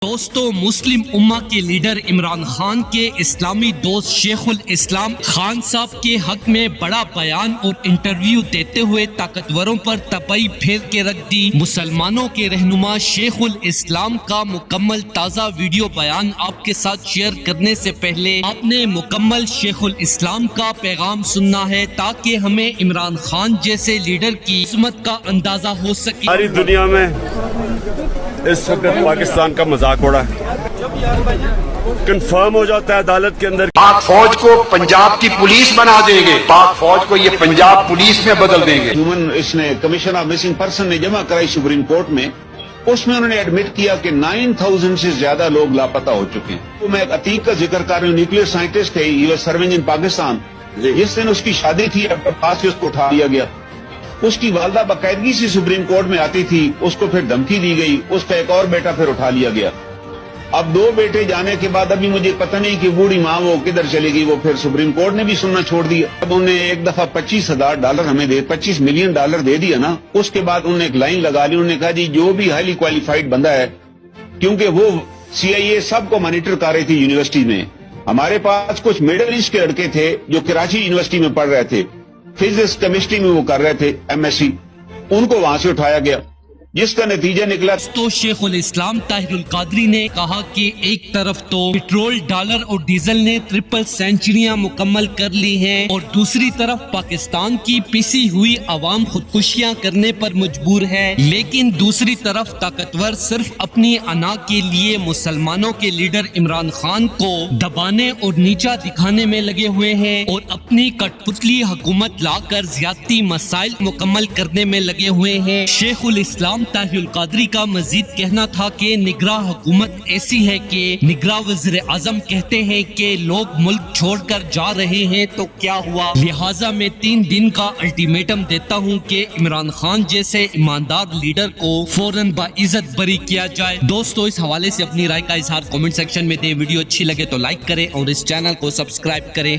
دوستو، مسلم امہ کے لیڈر عمران خان کے اسلامی دوست شیخ الاسلام خان صاحب کے حق میں بڑا بیان اور انٹرویو دیتے ہوئے طاقتوروں پر تپائی پھیر کے رکھ دی۔ مسلمانوں کے رہنما شیخ الاسلام کا مکمل تازہ ویڈیو بیان آپ کے ساتھ شیئر کرنے سے پہلے آپ نے مکمل شیخ الاسلام کا پیغام سننا ہے تاکہ ہمیں عمران خان جیسے لیڈر کی عظمت کا اندازہ ہو سکے۔ ساری دنیا میں اس وقت پاکستان کا مذاق ہو رہا ہے، کنفرم ہو جاتا ہے عدالت کے اندر پاک فوج کو پنجاب کی پولیس بنا دیں گے، پاک فوج کو یہ پنجاب پولیس میں بدل دیں گے۔ اس نے کمیشن آف مسنگ پرسن نے جمع کرائی سپریم کورٹ میں، اس میں انہوں نے ایڈمٹ کیا کہ 9000 سے زیادہ لوگ لاپتہ ہو چکے ہیں۔ میں ایک عتیق کا ذکر کر رہا ہوں، نیوکلیئر سائنٹسٹ ہے، ہی واز سرونگ ان پاکستان۔ جس دن اس کی شادی تھی پاس سے اس کو اٹھا لیا گیا۔ اس کی والدہ باقاعدگی سے سپریم کورٹ میں آتی تھی، اس کو پھر دھمکی دی گئی، اس کا ایک اور بیٹا پھر اٹھا لیا گیا۔ اب 2 بیٹے جانے کے بعد ابھی مجھے پتہ نہیں کہ بوڑھی ماں وہ کدھر چلے گئی، وہ پھر سپریم کورٹ نے بھی سننا چھوڑ دیا۔ اب انہوں نے ایک دفعہ $25,000 ہمیں دے $25 ملین دے دیا نا، اس کے بعد انہوں نے ایک لائن لگا لی، انہوں نے کہا جی جو بھی ہائیلی کوالیفائڈ بندہ ہے، کیونکہ وہ CIA سب کو مانیٹر کر رہی تھی یونیورسٹی میں۔ ہمارے پاس کچھ مڈل ایسٹ کے لڑکے تھے جو کراچی یونیورسٹی میں پڑھ رہے تھے، فزکس کیمسٹری میں وہ کر رہے تھے MSc، ان کو وہاں سے اٹھایا گیا، جس کا نتیجہ نکلا۔ تو شیخ الاسلام طاہر القادری نے کہا کہ ایک طرف تو پٹرول، ڈالر اور ڈیزل نے 3 سینچریاں مکمل کر لی ہیں اور دوسری طرف پاکستان کی پیسی ہوئی عوام خودکشیاں کرنے پر مجبور ہے، لیکن دوسری طرف طاقتور صرف اپنی انا کے لیے مسلمانوں کے لیڈر عمران خان کو دبانے اور نیچا دکھانے میں لگے ہوئے ہیں اور اپنی کٹ پتلی حکومت لا کر زیادتی مسائل مکمل کرنے میں لگے ہوئے ہیں۔ شیخ الاسلام طاہر القادری کا مزید کہنا تھا کہ نگراں حکومت ایسی ہے کہ نگراں وزیر اعظم کہتے ہیں کہ لوگ ملک چھوڑ کر جا رہے ہیں تو کیا ہوا، لہٰذا میں 3 دن کا الٹیمیٹم دیتا ہوں کہ عمران خان جیسے ایماندار لیڈر کو فوراً باعزت بری کیا جائے۔ دوستو، اس حوالے سے اپنی رائے کا اظہار کامنٹ سیکشن میں دیں۔ ویڈیو اچھی لگے تو لائک کریں اور اس چینل کو سبسکرائب کریں۔